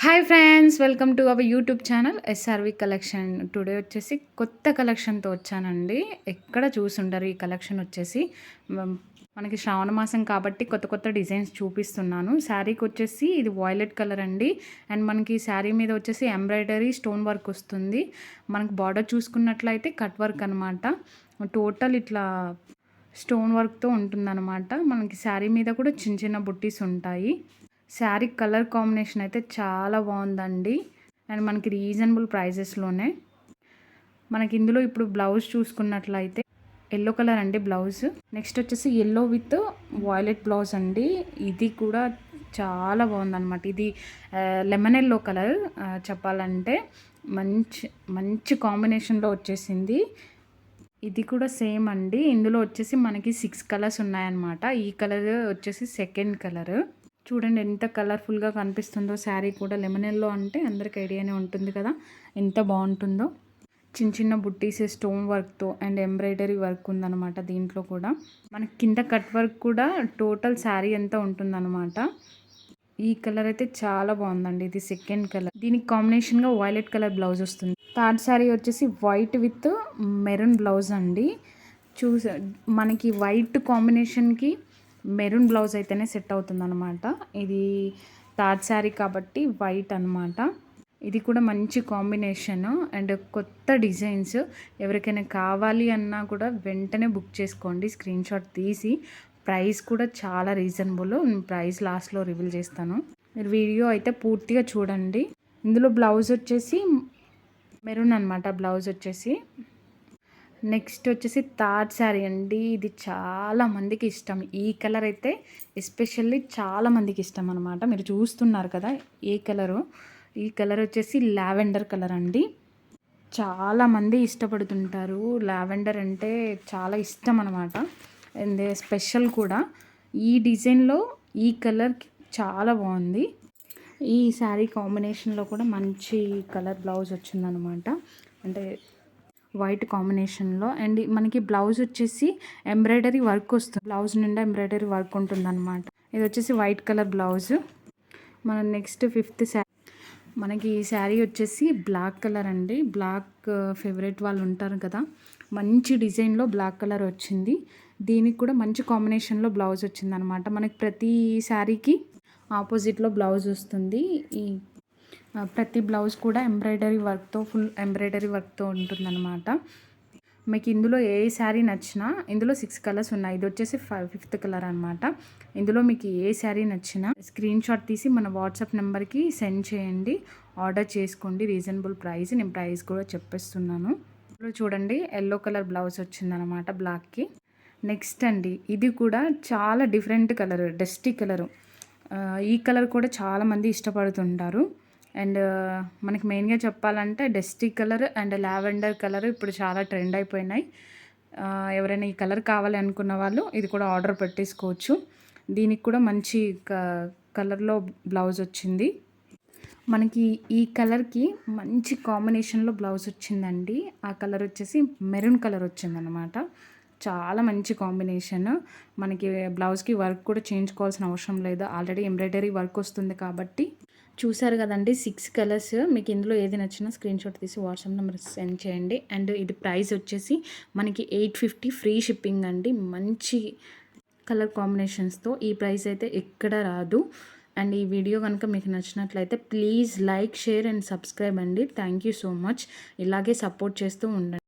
Hi friends, welcome to our YouTube channel SRV collection. Today వచ్చేసి కొత్త కలెక్షన్తో వచ్చానండి. ఎక్కడ చూసుండరు ఈ కలెక్షన్ వచ్చేసి. మనకి శ్రావణ మాసం కాబట్టి కొత్త కొత్త డిజైన్స్ చూపిస్తున్నాను. శారీకి వచ్చేసి ఇది వాయిలెట్ కలర్ అండి. అండ్ మనకి శారీ మీద వచ్చేసి ఎంబ్రాయిడరీ స్టోన్ వర్క్ వస్తుంది. మనకు బార్డర్ చూసుకున్నట్లయితే కట్ వర్క్ అనమాట. టోటల్ ఇట్లా స్టోన్ వర్క్తో ఉంటుందన్నమాట. మనకి శారీ మీద కూడా చిన్న చిన్న బుట్టీస్ ఉంటాయి. శారీ కలర్ కాంబినేషన్ అయితే చాలా బాగుందండి. అండ్ మనకి రీజనబుల్ ప్రైజెస్లోనే. మనకి ఇందులో ఇప్పుడు బ్లౌజ్ చూసుకున్నట్లయితే ఎల్లో కలర్ అండి బ్లౌజ్. నెక్స్ట్ వచ్చేసి ఎల్లో విత్ వాయిలెట్ బ్లౌజ్ అండి. ఇది కూడా చాలా బాగుందన్నమాట. ఇది లెమన్ ఎల్లో కలర్ చెప్పాలంటే మంచి మంచి కాంబినేషన్లో వచ్చేసింది. ఇది కూడా సేమ్ అండి. ఇందులో వచ్చేసి మనకి 6 కలర్స్ ఉన్నాయన్నమాట. ఈ కలర్ వచ్చేసి సెకండ్ కలర్. చూడండి ఎంత కలర్ఫుల్గా కనిపిస్తుందో. శారీ కూడా లెమన్ ఎల్లో అంటే అందరికి ఐడియానే ఉంటుంది కదా ఎంత బాగుంటుందో. చిన్న చిన్న బుట్టీస్ స్టోన్ వర్క్తో అండ్ ఎంబ్రాయిడరీ వర్క్ ఉందన్నమాట. దీంట్లో కూడా మనకి కింద కట్ వర్క్ కూడా టోటల్ శారీ అంతా ఉంటుందన్నమాట. ఈ కలర్ అయితే చాలా బాగుందండి. ఇది సెకండ్ కలర్. దీనికి కాంబినేషన్గా వైలెట్ కలర్ బ్లౌజ్ వస్తుంది. థర్డ్ శారీ వచ్చేసి వైట్ విత్ మెరూన్ బ్లౌజ్ అండి. మనకి వైట్ కాంబినేషన్కి మెరూన్ బ్లౌజ్ అయితేనే సెట్ అవుతుంది అనమాట. ఇది థర్డ్ శారీ కాబట్టి వైట్ అనమాట. ఇది కూడా మంచి కాంబినేషన్ అండ్ కొత్త డిజైన్స్. ఎవరికైనా కావాలి అన్నా కూడా వెంటనే బుక్ చేసుకోండి, స్క్రీన్ షాట్ తీసి. ప్రైస్ కూడా చాలా రీజనబుల్. ప్రైస్ లాస్ట్లో రివీల్ చేస్తాను. మీరు వీడియో అయితే పూర్తిగా చూడండి. ఇందులో బ్లౌజ్ వచ్చేసి మెరూన్ అనమాట. బ్లౌజ్ వచ్చేసి నెక్స్ట్ వచ్చేసి థర్డ్ శారీ అండి. ఇది చాలా మందికి ఇష్టం. ఈ కలర్ అయితే ఎస్పెషల్లీ చాలా మందికి ఇష్టం అనమాట. మీరు చూస్తున్నారు కదా ఏ కలరు. ఈ కలర్ వచ్చేసి లావెండర్ కలర్ అండి. చాలామంది ఇష్టపడుతుంటారు. లావెండర్ అంటే చాలా ఇష్టం అనమాట. అండ్ స్పెషల్ కూడా. ఈ డిజైన్లో ఈ కలర్ చాలా బాగుంది. ఈ శారీ కాంబినేషన్లో కూడా మంచి కలర్ బ్లౌజ్ వచ్చిందనమాట. అంటే వైట్ కాంబినేషన్లో. అండ్ మనకి బ్లౌజ్ వచ్చేసి ఎంబ్రాయిడరీ వర్క్ వస్తుంది. బ్లౌజ్ నిండా ఎంబ్రాయిడరీ వర్క్ ఉంటుందన్నమాట. ఇది వచ్చేసి వైట్ కలర్ బ్లౌజ్. మన నెక్స్ట్ ఫిఫ్త్ శారీ. మనకి ఈ శారీ వచ్చేసి బ్లాక్ కలర్ అండి. బ్లాక్ ఫేవరెట్ వాళ్ళు ఉంటారు కదా. మంచి డిజైన్లో బ్లాక్ కలర్ వచ్చింది. దీనికి కూడా మంచి కాంబినేషన్లో బ్లౌజ్ వచ్చిందనమాట. మనకి ప్రతి శారీకి ఆపోజిట్లో బ్లౌజ్ వస్తుంది. ఈ ప్రతి బ్లౌజ్ కూడా ఎంబ్రాయిడరీ వర్క్తో, ఫుల్ ఎంబ్రాయిడరీ వర్క్తో ఉంటుందన్నమాట. మీకు ఇందులో ఏ శారీ నచ్చినా, ఇందులో 6 కలర్స్ ఉన్నాయి. ఇది వచ్చేసి ఫిఫ్త్ కలర్ అనమాట. ఇందులో మీకు ఏ శారీ నచ్చినా స్క్రీన్ షాట్ తీసి మన వాట్సాప్ నెంబర్కి సెండ్ చేయండి. ఆర్డర్ చేసుకోండి. Reasonable price. నేను ప్రైస్ కూడా చెప్పేస్తున్నాను. ఇందులో చూడండి ఎల్లో కలర్ బ్లౌజ్ వచ్చిందనమాట బ్లాక్కి. నెక్స్ట్ అండి, ఇది కూడా చాలా డిఫరెంట్ కలర్, డస్టీ కలరు. ఈ కలర్ కూడా చాలామంది ఇష్టపడుతుంటారు. అండ్ మనకి మెయిన్గా చెప్పాలంటే dusty colour and lavender colour ఇప్పుడు చాలా ట్రెండ్ అయిపోయినాయి. ఎవరైనా ఈ కలర్ కావాలి అనుకున్న వాళ్ళు ఇది కూడా ఆర్డర్ పెట్టేసుకోవచ్చు. దీనికి కూడా మంచి కలర్లో బ్లౌజ్ వచ్చింది. మనకి ఈ కలర్కి మంచి కాంబినేషన్లో బ్లౌజ్ వచ్చిందండి. ఆ కలర్ వచ్చేసి మెరూన్ కలర్ వచ్చిందనమాట. చాలా మంచి కాంబినేషన్. మనకి బ్లౌజ్కి వర్క్ కూడా చేయించుకోవాల్సిన అవసరం లేదు. ఆల్రెడీ ఎంబ్రాయిడరీ వర్క్ వస్తుంది కాబట్టి. చూసారు కదండి 6 కలర్స్. మీకు ఇందులో ఏది నచ్చినా స్క్రీన్ షాట్ తీసి వాట్సాప్ నెంబర్ సెండ్ చేయండి. అండ్ ఇది ప్రైస్ వచ్చేసి మనకి 850 ఫ్రీ షిప్పింగ్ అండి. మంచి కలర్ కాంబినేషన్స్తో ఈ ప్రైస్ అయితే ఎక్కడ రాదు. అండ్ ఈ వీడియో కనుక మీకు నచ్చినట్లయితే please like, share and subscribe అండి. Thank you so much. ఇలాగే సపోర్ట్ చేస్తూ ఉండండి.